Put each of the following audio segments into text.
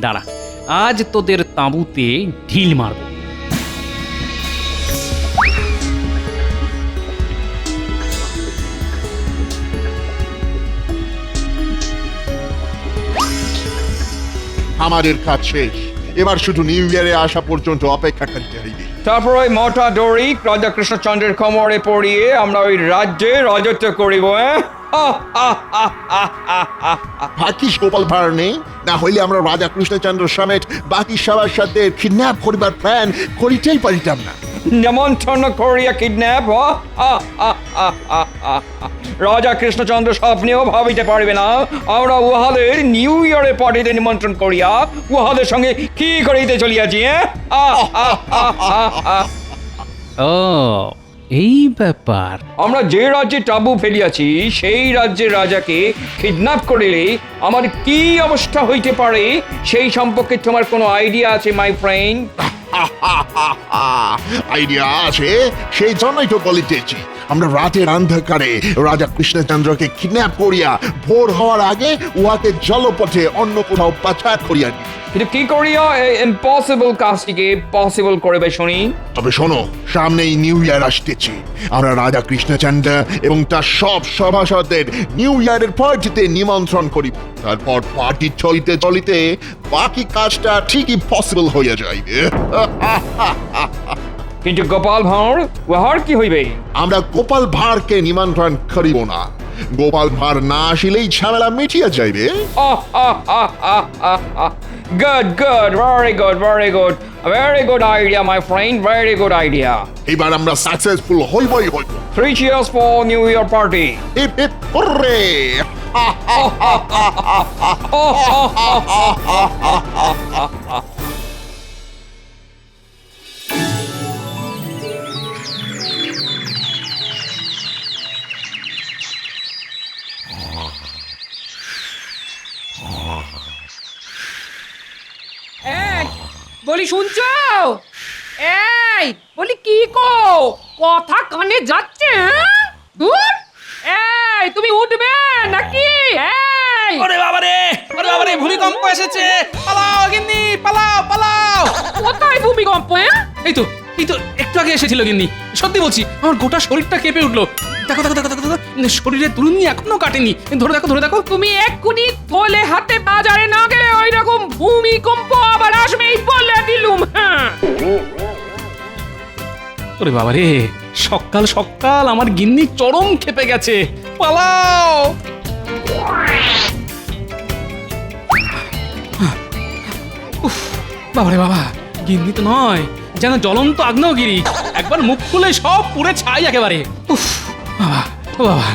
দাঁড়া, আজ তোদের তাঁবুতে ঢিল মারব। আমাদের কাজ শেষ, এবার শুধু নিউ ইয়ারে আসা পর্যন্ত অপেক্ষা করতে হইবে। তারপর ওই মোটা দড়ি রাজা কৃষ্ণচন্দ্রের কোমরে পরিয়ে আমরা ওই রাজ্যে রাজত্ব করিব। ভাগ্যিস গোপাল ভাঁড় নেই, না হইলে আমরা রাজা কৃষ্ণচন্দ্র সমেত বাকি সবার সাথে কিডন্যাপ করিবার প্ল্যান করিতেই পারিতাম না। নেমন্তন্ন করিয়া কিডন্যাপ রাজা কৃষ্ণচন্দ্র স্বপ্নেও ভাবিতে পারবে না আমরা উহাদের নিউ ইয়ারে পার্টিতে নিমন্ত্রণ করিয়া উহাদের সঙ্গে কি করিতে চলিয়াছি। ও, এই ব্যাপার। আমরা যে রাজ্যে টাবু ফেলিয়াছি সেই রাজ্যের রাজাকে কিডন্যাপ করিলে আমার কি অবস্থা হইতে পারে সেই সম্পর্কে তোমার কোনো আইডিয়া আছে মাই ফ্রেন্ড? আইডিয়া আছে, সেই জন্যই তো বলিতেছি। আমরা রাতের অন্ধকারে রাজা কৃষ্ণচন্দ্রকে কিডন্যাপ করিয়া ভোর হওয়ার আগে উহাকে জলপথে অন্য কোথাও পাচার করিয়া দিই। কিন্তু কি করিয়া এই ইম্পসিবল কাজটিকে পসিবল করবে শুনি? তবে শোনো, সামনেই নিউ ইয়ার আসতেছে। আমরা রাজা কৃষ্ণচন্দ্র এবং তার সব সভাসদদের নিউ ইয়ারের পার্টিতে নিমন্ত্রণ করিব। তারপর পার্টি চলিতে চলিতে বাকি কাজটা ঠিকই পসিবল হইয়া যাইবে। কিন্তু গোপাল ভাঁড়, উহার কি হইবে? আমরা গোপাল ভাঁড়কে নিমন্ত্রণ করিব না। গোপাল ভাঁড় না আসিলেই ঝামেলা মিটিয়া যাইবে। Good, good, very good, very good. A very good idea, my friend, very good idea. এবার আমরা সাকসেসফুল হইবই হইব। 3 cheers for New Year party. Hip hip hurray! এই বলি শুনছো? এই বলি কি গো, কথা কানে যাচ্ছে? হ্যাঁ? দূর! এই তুমি উঠবে নাকি? এই ওরে বাবারে, ওরে বাবারে, ভূমিকম্প এসেছে! পালাও গিন্নি, পালাও, পালাও! কোথায় ভূমিকম্প? এই তো একটু আগে এসেছিল গিন্নি। সত্যি বলছি, আমার গোটা শরীরটা কেঁপে উঠলো। দেখো দেখো দেখো দেখো, শরীরে তুলুনি এখনো কাটেনি। ধরে দেখো, ধরে দেখো। তুমি এক্ষুনি থলে হাতে বাজারে না গেলে ওই রকম ভূমিকম্প আবার আসবেই বলে দিলুম। হ্যাঁ ওরে বাবারে, সকাল সকাল আমার গিন্নি চরম খেপে গেছে। পালাও! উফ, বাবারে বাবা, গিন্নি তো নয়, যেন জ্বলন্ত আগ্নেয়গিরি। একবার মুখ খুলে সব পুড়ে ছাই একেবারে। উফ বাবা, ও বাবা,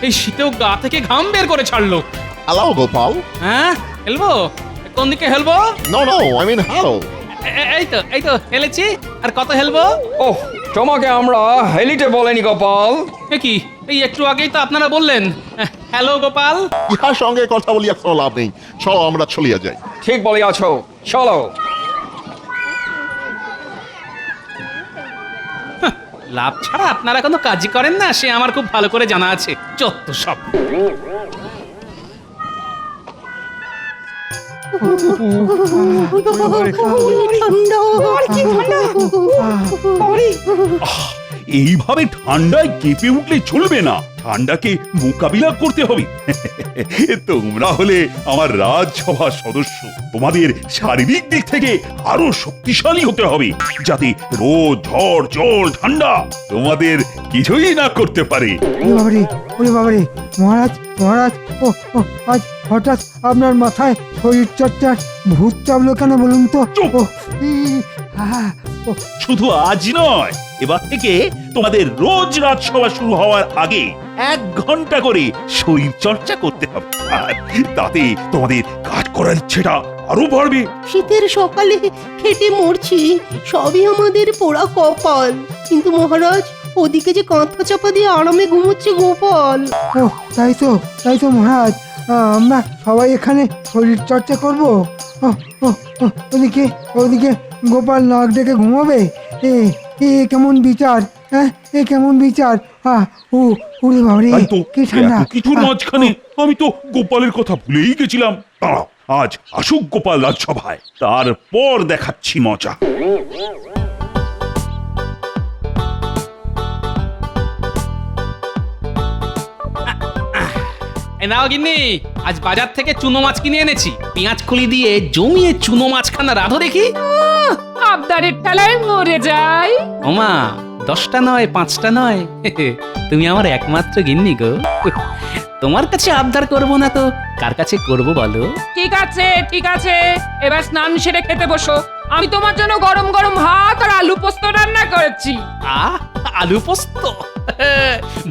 এই শীতেও গা থেকে ঘাম বের করে ছাড়লো। হ্যালো গোপাল। হ্যাঁ, হেলবো? কোন দিকে হেলবো? No no, I mean hello. এই তো হেলেছি। আর কত হেলবো? ওহ, তোমাকে আমরা হেলিতে বলেনি গোপাল। এ কি, এই একটু আগেই তো আপনারা বললেন হ্যালো গোপাল। ইহার সঙ্গে কথা বলিয়া কোনো লাভ নেই, চলো আমরা চলিয়া যাই। ঠিক বলিয়াছ, চলো। লাভ ছাড়া আপনারা কোনো কাজই করেন না, সে আমার খুব ভালো করে জানা আছে। যত সব। এইভাবে ঠান্ডায় কেঁপে উঠলে চলবে না, ঠান্ডাকে মোকাবিলা করতে হবে। তোমরা হলে আমার রাজসভার সদস্য, তোমাদের শারীরিক দিক থেকে আরো শক্তিশালী হতে হবে, যাতে রোদ, ঝড়, জল, ঠান্ডা তোমাদের কিছুই না করতে পারে। ওরে বাবারে, মহারাজ মহারাজ, ও আজ হঠাৎ আপনার মাথায় শরীর চর্চার ভূত চাপলো কেন বলুন তো? চুপ! ও, ও, শুধু আজ নয়, এবার থেকে তোমাদের রোজ রাজসভা শুরু হওয়ার আগে 1 ঘন্টা করে শরীর চর্চা করতে হবে, আর তাতে তোমাদের কাজ করার ইচ্ছেটা আরো বাড়বে। শীতের সকালে খেটে মরছি, সবই আমাদের পোড়া কপাল। কিন্তু মহারাজ, ওদিকে যে কাঁথা চাপা দিয়ে আরামে ঘুমোচ্ছে গোপাল। ও তাই তো মহারাজ, আমরা সবাই এখানে শরীর চর্চা করবো। ওদিকে ওদিকে গোপাল নাক ডেকে ঘুমাবে। এ কেমন বিচার? হ্যাঁ, এ কেমন বিচার? ওরে বাবারে, তাই তো, কি ঠান্ডা! এত কিছুর মাঝখানে আমি তো গোপালের কথা ভুলেই গেছিলাম। দাঁড়াও, আজ আসুক গোপাল রাজসভায়, তারপর দেখাচ্ছি মজা। এ নাও গিন্নি, আজ বাজার থেকে চুনো মাছ কিনে এনেছি। পেঁয়াজ খুলি দিয়ে জমিয়ে চুনো মাছখানা রাধো দেখি। আবদারের ঠেলায় মরে যাই। ওমা, 10টা নয় 5টা নয়, তুমি আমার একমাত্র গিন্নি গো। তোমার কাছে আবদার করব না তো কার কাছে করব বলো? ঠিক আছে ঠিক আছে, এবার স্নান সেরে খেতে বসো। আমি তোমার জন্য গরম গরম ভাত আর আলু পোস্ত রান্না করেছি। আলু পোস্ত?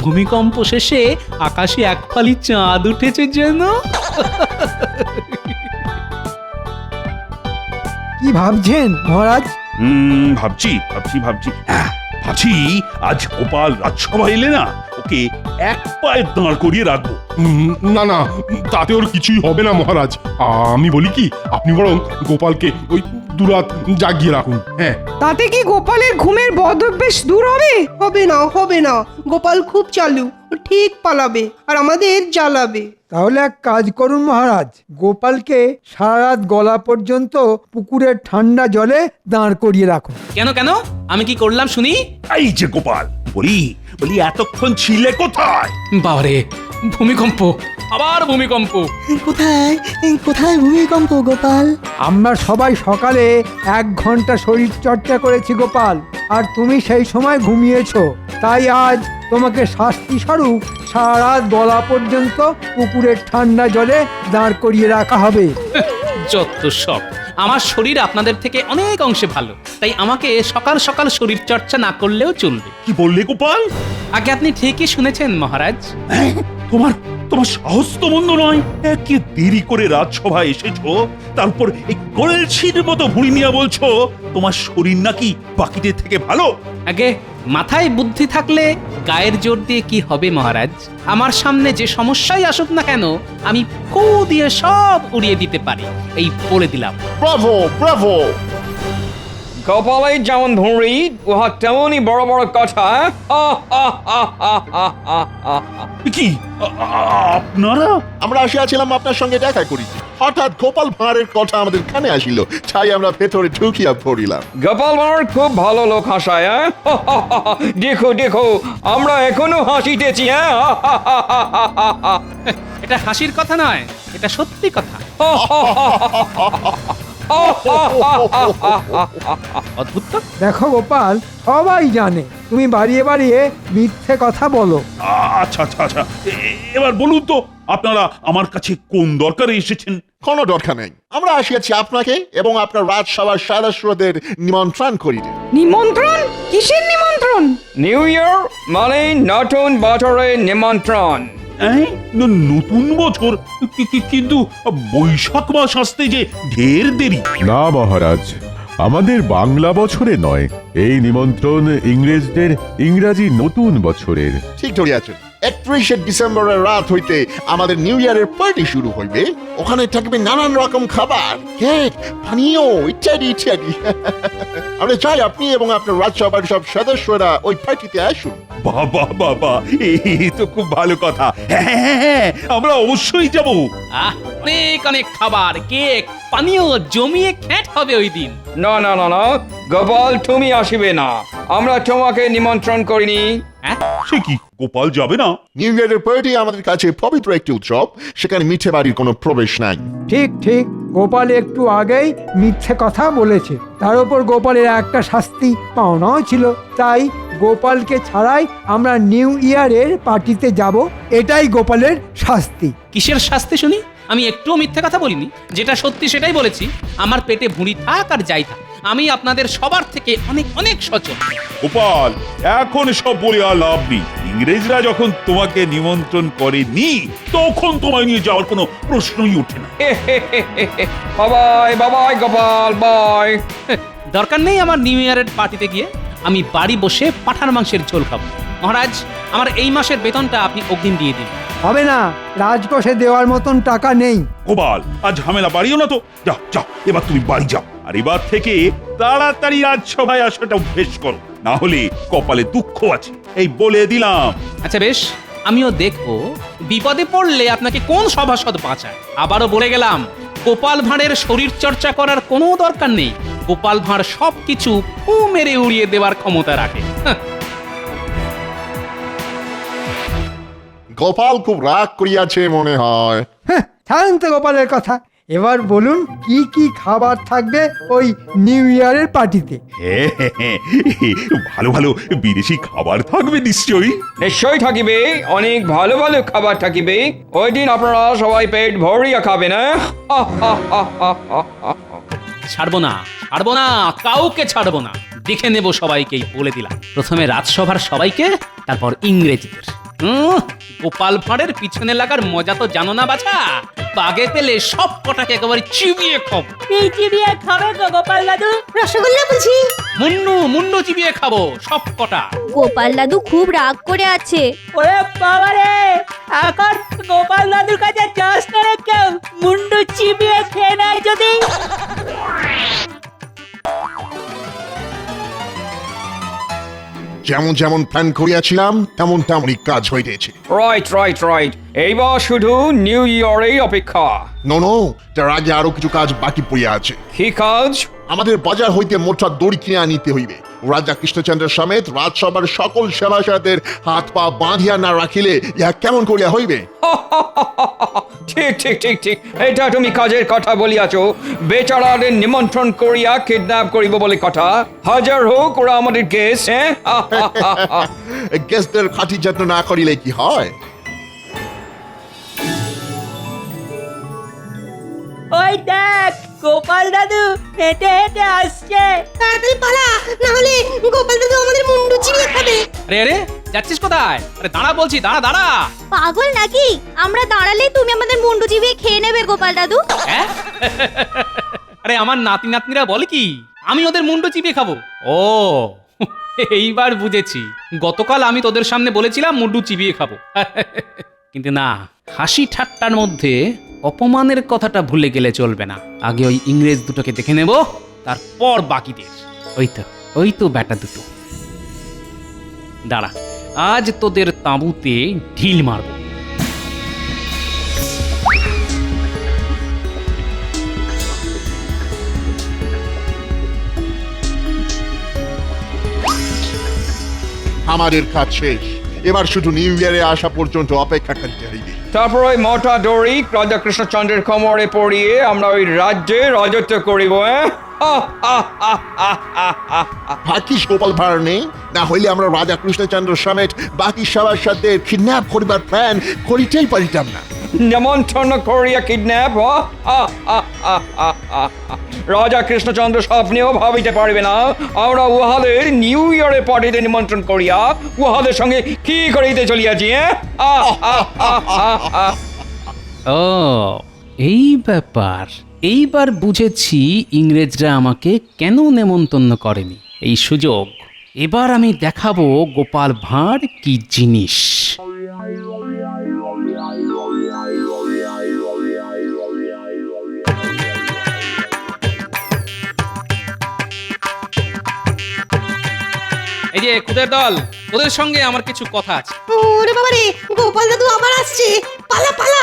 ভূমিকম্প শেষে আকাশে এক ফালি চাঁদ উঠেছে যেন। কি ভাবছেন মহারাজ? ভাবছি ভাবছি আজ গোপাল রাজসভা এলে না, ওকে এক পায়ে দাঁড় করিয়ে রাখবো। না না, তাতে ওর কিছুই হবে না মহারাজ। আমি বলি কি, আপনি বরং গোপালকে ওই দুরাত জাগিয়ে রাখুন। হ্যাঁ, তাতে কি গোপালের ঘুমের বদভ্যাস দূর হবে? হবে না, গোপাল খুব চালু, ও ঠিক পালাবে আর আমাদের জ্বালাবে। তাহলে এক কাজ করুন মহারাজ, গোপালকে সারা রাত গলা পর্যন্ত পুকুরের ঠান্ডা জলে দাঁড় করিয়ে রাখুন। কেন কেন, আমি কি করলাম শুনি? এই যে গোপাল, বলি এতক্ষণ ছিলে কোথায়? বাবারে, ভূমিকম্প, আবার ভূমিকম্প। কোথায় ভূমিকম্প গোপাল? আমরা সবাই সকালে 1 ঘন্টা শরীর চর্চা করেছি গোপাল, আর তুমি সেই সময় ঘুমিয়েছো। তাই আজ তোমাকে শাস্তি স্বরূপ সারা রাত গলা পর্যন্ত পুকুরের ঠান্ডা জলে দাঁড় করিয়ে রাখা হবে। যত সব, আমার শরীর আপনাদের থেকে অনেক অংশে ভালো, তাই আমাকে সকাল সকাল শরীর চর্চা না করলেও চলবে। কি বললে গোপাল? আগে আপনি ঠিকই শুনেছেন মহারাজ। হ্যাঁ, তোমার সাহস তো মন্দ নয়। একে দেরি করে রাজসভায় এসেছো, তারপর এই কলসির মতো ভুঁড়ি নিয়ে বলছো তোমার শরীর নাকি বাকিদের থেকে ভালো। আগে মাথায় বুদ্ধি থাকলে গায়ের জোর দিয়ে কি হবে মহারাজ? আমার সামনে যে সমস্যাই আসুক না কেন, আমি ফু দিয়ে সব উড়িয়ে দিতে পারি, এই বলে দিলাম। Bravo Bravo! কপালে যেমন ভুঁড়ি, উহা তেমনই বড় বড় কথা। কি আপনারা? আমরা আসিয়াছিলাম আপনার সঙ্গে দেখা করিতে, হঠাৎ গোপাল ভাঁড়ের কথা আমাদের কানে আসিল, তাই আমরা ভেতরে ঢুকিয়া পড়িলাম। গোপাল ভাঁড় খুব ভালো লোক হাসায়। দেখো দেখো, আমরা এখনো হাসিতেছি। এটা হাসির কথা নয়, এটা সত্যি কথা। অদ্ভুত তো। দেখো গোপাল, সবাই জানে তুমি বাড়িয়ে বাড়িয়ে মিথ্যে কথা বলো। আচ্ছা, এবার বলুন তো, আপনারা আমার কাছে কোন দরকারে এসেছেন? কোনো দরকার নেই, আমরা আসিয়াছি আপনাকে এবং আপনার রাজসভার সদস্যদের নিমন্ত্রণ করিতে। নিমন্ত্রণ? কিসের নিমন্ত্রণ? নিউ ইয়ার মানে নতুন বছরের নিমন্ত্রণ। নতুন বছর? কিন্তু বৈশাখ মাস আসতে যে ঢের দেরি। না মহারাজ, আমাদের বাংলা বছরে নয়, এই নিমন্ত্রণ ইংরেজদের ইংরাজি নতুন বছরের। ঠিক ধরিয়াছেন, 31শে ডিসেম্বরের রাত হইতে আমাদের নিউ ইয়ারের পার্টি শুরু হইবে। ওখানে থাকবে নানান রকম খাবার, কেক, পানীয় ইত্যাদি ইত্যাদি। আমরা চাই আপনি এবং আপনার রাজসভার সব সদস্যরা ওই পার্টিতে আসুন। বাবা, এই তো খুব ভালো কথা। হ্যাঁ, আমরা অবশ্যই যাব। অনেক অনেক খাবার, কেক, পানীয় জমিয়ে খ্যাট হবে ওই দিন। না, গোপাল তুমি আসিবে না, আমরা তোমাকে নিমন্ত্রণ করিনি। সে কি, গোপাল যাবে না? নিউ ইয়ারের পার্টি আমাদের কাছে পবিত্র একটি উৎসব, সেখানে মিঠে বাড়ির কোনো প্রবেশ নাই। ঠিক গোপাল একটু আগেই মিথ্যে কথা বলেছে, তার উপর গোপালের একটা শাস্তি পাওনাও ছিল। তাই গোপালকে ছাড়াই আমরা নিউ ইয়ারের পার্টিতে যাব, এটাই গোপালের শাস্তি। কিসের শাস্তি শুনি? আমি একটুও মিথ্যে কথা বলিনি, যেটা সত্যি সেটাই বলেছি। আমার পেটে ভুঁড়ি থাক আর যাই থাক, আমি আপনাদের সবার থেকে অনেক অনেক সচেতন। গোপাল, এখন সব বলে আর লাভ নেই। ইংরেজরা যখন তোমাকে নিমন্ত্রণ করেনি, তখন তোমায় নিয়ে যাওয়ার কোনো প্রশ্নই ওঠে না। বাবাই গোপাল বাই। দরকার নেই আমার নিউ ইয়ারের পার্টিতে গিয়ে, আমি বাড়ি বসে পাঁঠার মাংসের ঝোল খাবো। মহারাজ, আমার এই মাসের বেতনটা আপনি অগ্রিম দিয়ে দিন। হবে না, রাজকোষে দেওয়ার মতন টাকা নেই। গোপাল, আজ ঝামেলা বাড়িও না তো। যাও, এবার তুমি বাড়ি যাও, আর এবার থেকে তাড়াতাড়ি রাজসভায় আসাটা অভ্যেস করো, না হলে কপালে দুঃখ আছে, এই বলে দিলাম। আচ্ছা বেশ, আমিও দেখবো বিপদে পড়লে আপনাকে কোন সভাসদ বাঁচায়। আবারও বলে গেলাম, গোপাল ভাঁড়ের শরীর চর্চা করার কোনো দরকার নেই। গোপাল ভাঁড় সবকিছু ফু মেরে উড়িয়ে দেওয়ার ক্ষমতা রাখে। হাহ। গোপাল খুব রাগ করিয়াছে মনে হয়। হ্যাঁ, ছাড়েন তো গোপালের কথা। এবার বলুন কি কি খাবার থাকবে ওই নিউ ইয়ারের পার্টিতে? হ্যাঁ, ভালো ভালো বিদেশি খাবার থাকবে নিশ্চয়ই। নিশ্চয়ই থাকিবে, অনেক ভালো ভালো খাবার থাকিবে। ওই দিন আপনারা সবাই পেট ভরিয়া খাবেন। ছাড়বো না, ছাড়বো না, কাউকে ছাড়বো না। দেখে নেব সবাইকেই, বলে দিলাম। প্রথমে রাজসভার সবাইকে, তারপর ইংরেজদের। গোপাল ভাঁড়ের পিছনে লাগার মজা তো জানো না বাছা? বাগে পেলে সব কটাকে একেবারে চিবিয়ে খাবো। চিবিয়ে খাবে তো গোপাল দাদু? রসগোল্লা বুঝি? মুন্নু মুন্নু চিবিয়ে খাবো সব কটা। গোপাল দাদু খুব রাগ করে আছে। ওরে বাবা রে, এখন গোপাল দাদুর কাছে যাস না রে কেউ, মুন্ডু চিবিয়ে খেয়ে নেয় যদি। যেমন যেমন প্ল্যান করিয়াছিলাম তেমন তেমনই কাজ হইতেছে। রাইট রাইট রাইট, এইবার শুধু নিউ ইয়ারের অপেক্ষা। নো, তার আগে আরো কিছু কাজ বাকি পড়িয়া আছে। কি কাজ? আমাদের বাজার হইতে মোটা দড়ি কিনে আনিতে হইবে। রাজা কৃষ্ণচন্দ্র সমেত রাজসভার সকল সেবাসাদের হাত পা বাঁধিয়া না রাখিলে ইহা কেমন করিয়া হইবে? ঠিক ঠিক ঠিক ঠিক, এটা তুমি কাজের কথা বলিয়াছ। বেচারাদের নিমন্ত্রণ করিয়া কিডন্যাপ করিব বলে কথা। হাজার হোক ওরা আমাদের গেস্ট। হ্যাঁ, গেস্টদের খাঁটি যত্ন না করিলে কি হয়? ওই দেখ, গোপাল দাদু হেঁটে হেঁটে আসছে। তাড়াতাড়ি পালা, না হলে গোপাল দাদু আমাদের মুন্ডু চিবিয়ে খাবে। আরে আরে, যাচ্ছিস কোথায়? আরে দাঁড়া বলছি, দাঁড়া দাঁড়া। পাগল নাকি? আমরা দাঁড়ালে তুমি আমাদের মুন্ডু চিবিয়ে খেয়ে নেবে গোপাল দাদু। হ্যাঁ? আরে আমার নাতি নাতনিরা বলে কি আমি ওদের মুন্ডু চিবিয়ে খাবো? ও এইবার বুঝেছি। গতকাল আমি তোদের সামনে বলেছিলাম মুন্ডু চিবিয়ে খাবো। কিন্তু না, হাসি ঠাট্টার মধ্যে অপমানের কথাটা ভুলে গেলে চলবে না। আগে ওই ইংরেজ দুটোকে দেখে নেব, তারপর বাকিদের। ওই তো ব্যাটা দুটো। দাঁড়া, আজ তোদের তাঁবুতে ঢিল মারবো। আমাদের কাজ শেষ। এবার শুধু নিউ ইয়ারে আসা পর্যন্ত অপেক্ষা করিতে হইবে। তারপর ওই মোটা দড়ি রাজা কৃষ্ণচন্দ্রের কোমরে পরিয়ে আমরা ওই রাজ্যে রাজত্ব করিব। ভাগ্যিস গোপাল ভাঁড় নেই, না হইলে আমরা রাজা কৃষ্ণচন্দ্র সমেত বাকি সবার সাথে কিডন্যাপ করিবার প্ল্যান করিতেই পারিতাম না। নিমন্ত্রণ করিয়া কিডন্যাপ? রাজা কৃষ্ণচন্দ্র স্বপ্নেও ভাবিতে পারবে না আমরা উহাদের নিউ ইয়ারের পার্টিতে নিমন্ত্রণ করিয়া উহাদের সঙ্গে কি করিতে চলিয়াছি। ও এই ব্যাপার, এইবার বুঝেছি ইংরেজরা আমাকে কেন নেমন্তন্ন করেনি। এই সুযোগ এবার আমি দেখাবো গোপাল ভাঁড় কি জিনিস। এই যে খুদের দল, তোদের সঙ্গে আমার কিছু কথা আছে। ওরে বাবা রে, গোপাল দাদু আবার আসছে, পালা পালা।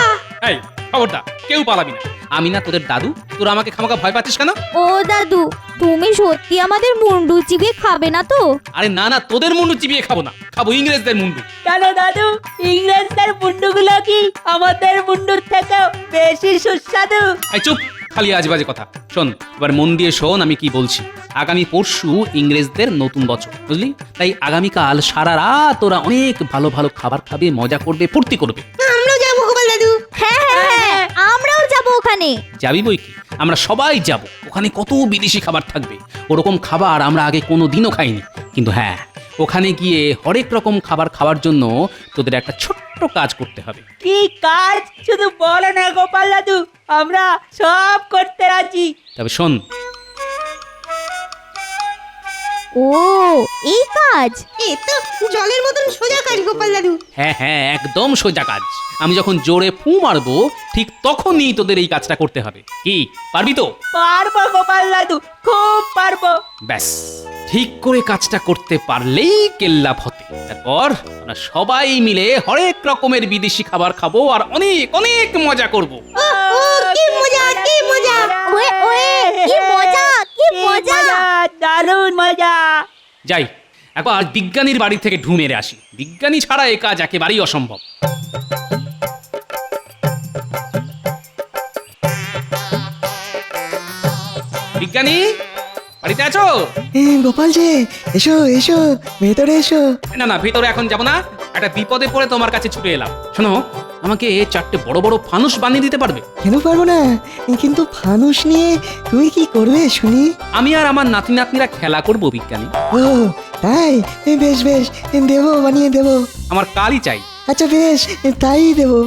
এই খবরটা, কেউ পালাবি না। আমি না তোদের দাদু, তোরা আমাকে খামাখা ভয় পাচ্ছিস কেন? ও দাদু, তুমি সত্যি আমাদের মুন্ডু চিবিয়ে খাবে না তো? আরে না না, তোদের মুন্ডু চিবিয়ে খাবো না, খাবো ইংরেজদের মুন্ডু। কেন দাদু, ইংরেজদের মুন্ডুগুলো কি আমাদের মুন্ডুর থেকে বেশি সুস্বাদু? এই চুপ, খালি আজেবাজে কথা। শোন, এবার মন দিয়ে শোন আমি কি বলছি। আগামী পরশু ইংরেজদের নতুন বছর, বুঝলি? তাই আগামীকাল সারা রাত ওরা অনেক ভালো ভালো খাবার খাবে, মজা করবে, ফুর্তি করবে। আমরাও যাবো গোপাল দাদু। হ্যাঁ, আমরাও যাব ওখানে। যাবি বই কি, আমরা সবাই যাব। ওখানে কত বিদেশি খাবার থাকবে, ওরকম খাবার আমরা আগে কোনো দিনও খাইনি। কিন্তু হ্যাঁ, ওখানে গিয়ে হরেক রকম খাবার খাওয়ার জন্য তোদের একটা ছোট্ট কাজ করতে হবে। কি কাজ? শুধু বলো না গোপাল দাদু, আমরা সব করতে রাজি। তবে শোন, ও এই কাজ? এ তো জলের মতন সোজা কাজ গোপাল দাদু। হ্যাঁ হ্যাঁ, একদম সোজা কাজ। আমি যখন জোরে ফু মারবো ঠিক তখনই তোদের এই কাজটা করতে হবে। কি পারবি তো? পারবো গোপাল দাদু, খুব পারবো। ব্যাস, ঠিক করে কাজটা করতে পারলেই কেল্লা ফতে। তারপর আমরা সবাই মিলে হরেক রকমের বিদেশি খাবার খাবো আর অনেক অনেক মজা করবো। কি মজা কি মজা ওয়ে ওয়ে কি মজা কি মজা দারুণ মজা। যাই একবার বিজ্ঞানীর বাড়ি থেকে ঢু মেরে আসি, বিজ্ঞানী ছাড়া এ কাজ একেবারেই অসম্ভব। বিজ্ঞানী বাড়িতে আছো? গোপাল যে, এসো এসো, ভেতরে এসো। না না, ভিতরে এখন যাব না, একটা বিপদে পড়ে তোমার কাছে ছুটে এলাম। শোনো, আমাকে 4টে বড় বড় ফানুস বানিয়ে দিতে পারবে? কেন পারবো না, কিন্তু ফানুস নিয়ে তুমি কি করবে শুনি? আমি আর আমার নাতি নাতনিরা খেলা করবো বিজ্ঞানী। ও তাই, বেশ বেশ, দেবো, বানিয়ে দেবো। আমার কালই চাই। আচ্ছা বেশ, তাই দেবো।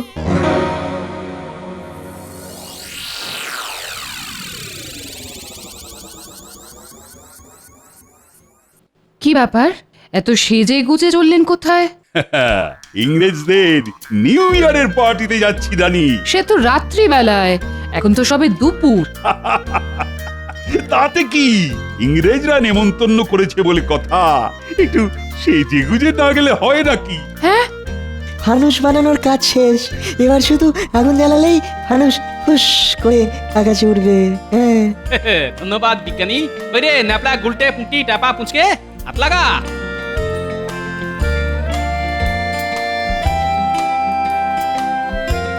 কি ব্যাপার, এত সেজে গুজে চললেন কোথায়? ইংরেজদের নিউ ইয়ারের পার্টিতে যাচ্ছি রানী। সে তো রাত্রিবেলায়, এখন তো সবে দুপুর। তাতে কি, ইংরেজরা নেমন্তন্ন করেছে বলে কথা, একটু সেজে গুজে না গেলে হয় নাকি? হ্যাঁ, ফানুস বানানোর কাজ শেষ, এবার শুধু আগুন জ্বালালেই ফানুস ফুস করে আকাশে উঠবে। হ্যাঁ, ধন্যবাদ বিজ্ঞানী। ওই রে ন্যাপলা গুলটে পুঁটি টাপা পুঁচকে হাত লাগা।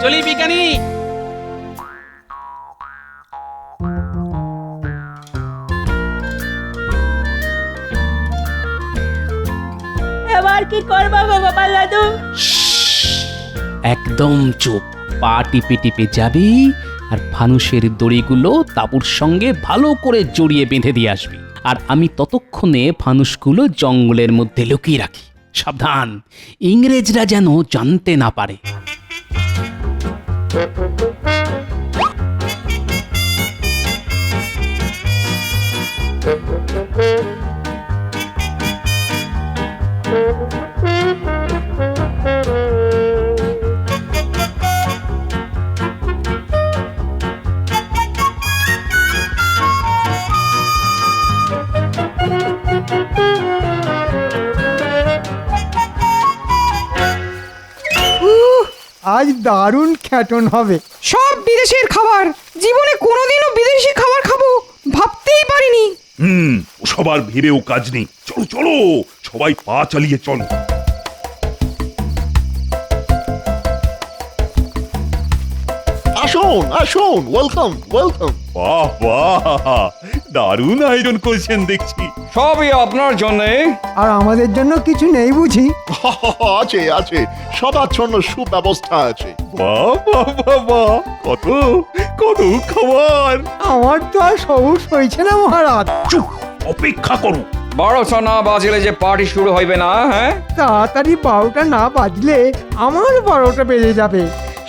চলি বিজ্ঞানী। এবার কি করবো গো গোপাল দাদু? একদম চুপ, পা টিপে টিপে যাবি আর ফানুসের দড়িগুলো তাঁবুর সঙ্গে ভালো করে জড়িয়ে বেঁধে দিয়ে আসবি, আর আমি ততক্ষণে ফানুসগুলো জঙ্গলের মধ্যে লুকিয়ে রাখি। সাবধান, ইংরেজরা যেন জানতে না পারে। আজ দারুণ খ্যাটন হবে। সব বিদেশের খাবার, জীবনে কোনোদিনও বিদেশি খাবার খাবো ভাবতেই পারিনি। সবার ভেবেও কাজ নেই, চলো চলো, সবাই পা চালিয়ে চলো। আসুন আসুন, ওয়েলকাম ওয়েলকাম। বাহ বাহ, দারুণ আয়োজন করেছেন দেখছি। সবই আপনার জন্যে। আর আমাদের জন্য কিছু নেই বুঝি? আছে আছে, সবার জন্য সুব্যবস্থা আছে। বাহ বাহ বাহ বাহ, কত কত খাবার। আমার তো আর সবুজ হয়েছে না মহারাজ। চুপ, অপেক্ষা করো। 12টা না বাজলে যে পার্টি শুরু হইবে না। হ্যাঁ, তাড়াতাড়ি 12টা না বাজলে আমার 12টা বেজে যাবে।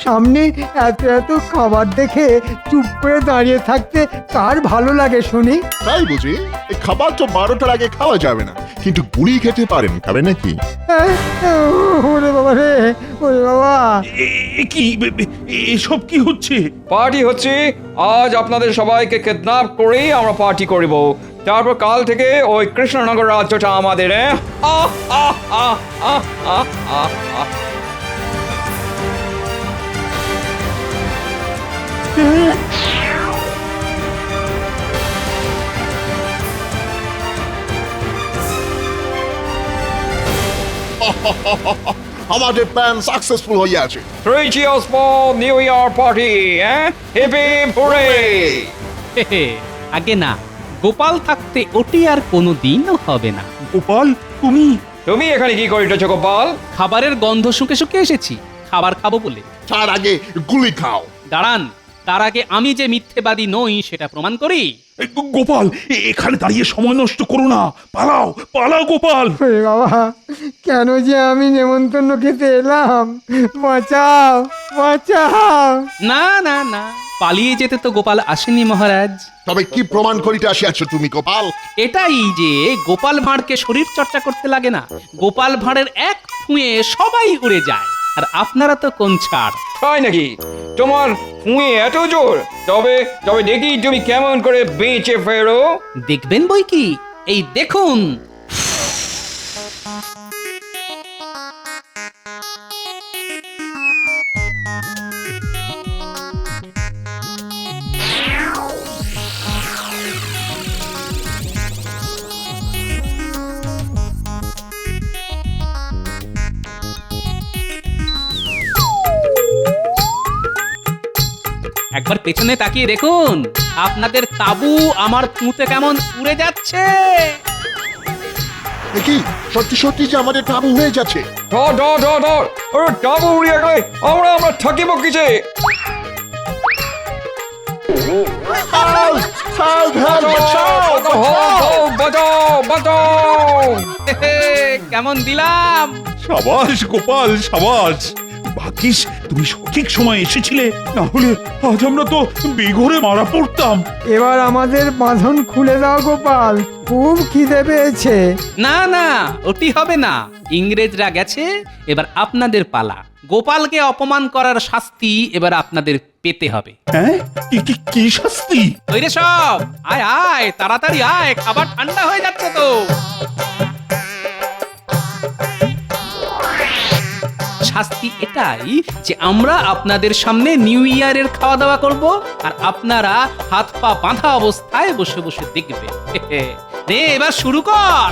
সামনে এত এত খাবার দেখে চুপ করে দাঁড়িয়ে থাকতে কার ভালো লাগে শুনি? তাই বুঝি? এই খাবার তো 12টার আগে খাওয়া যাবে না, কিন্তু গুড়ি খেতে পারেন, খাবেন নাকি? ওরে বাবা রে, ওরে বাবা। কি এসব কি হচ্ছে? পার্টি হচ্ছে, আজ আপনাদের সবাইকে কিডন্যাপ করেই আমরা পার্টি করিব। তারপর কাল থেকে ওই কৃষ্ণনগর রাজ্যটা আমাদের। আহ আহ আহ আহ আহ আহ আহ। আমাদের প্ল্যান সাকসেসফুল হয়ে আছে। 3 cheers for New Year party, hip hip hurray. আগে না, গোপাল থাকতে ওটি আর কোনোদিনও হবে না। গোপাল, তুমি তুমি এখানে কি করিতেছ গোপাল? খাবারের গন্ধ শুকে শুকে এসেছি, খাবার খাবো বলে। তার আগে গুলি খাও। দাঁড়ান, তার আগে আমি যে মিথ্যেবাদী নই সেটা প্রমাণ করি। গোপাল, এখানে দাঁড়িয়ে সময় নষ্ট করো না, পালাও পালাও গোপাল। ওরে বাবা, কেন যে আমি নেমন্তন্ন খেতে এলাম? বাঁচাও বাঁচাও। না না না, পালিয়ে যেতে তো গোপাল আসেনি মহারাজ। তবে কি প্রমাণ করিতে আসিয়াছ তুমি গোপাল? এটাই যে গোপাল ভাঁড়কে শরীর চর্চা করতে লাগে না, গোপাল ভাঁড়ের এক ফুঁয়ে সবাই উড়ে যায়, আর আপনারা তো কোন ছাড়। তাই নাকি? তোমার ফুঁয়ে এত জোর? তবে তবে দেখি তুমি কেমন করে বেঁচে ফেরো। দেখবেন বই কি, এই দেখুন। একবার পেছনে তাকিয়ে দেখুন আপনাদের তাবু আমার পুঁতে কেমন উড়ে যাচ্ছে। দেখি সত্যি সত্যি যে আমাদের তাবু হয়ে যাচ্ছে। ধর ধর ধর ধর আরে ডাবু উড়িয়ে গেলে আমরা থাকিব কিসে? বাঁচাও বাঁচাও! কেমন দিলাম? সাবাস গোপাল সাবাস। ভাগ্যিস তুমি সঠিক সময় এসেছিলে, না হলে আজ আমরা তো বেঘরে মারা পড়তাম। এবার আমাদের বাঁধন খুলে দাও গোপাল, খুব খিদে পেয়েছে। না না, ওটি হবে না। ইংরেজরা গেছে, এবার আপনাদের পালা। গোপালকে অপমান করার শাস্তি এবার আপনাদের পেতে হবে। হ্যাঁ, কি শাস্তি? ওই রে সব, আয় আয় তাড়াতাড়ি আয়, খাবার ঠান্ডা হয়ে যাচ্ছে তো। শাস্তি এটাই যে আমরা আপনাদের সামনে নিউ ইয়ারের খাওয়া দাওয়া করব, আর আপনারা হাত পা বাঁধা অবস্থায় বসে বসে দেখবেন। নে এবার শুরু কর।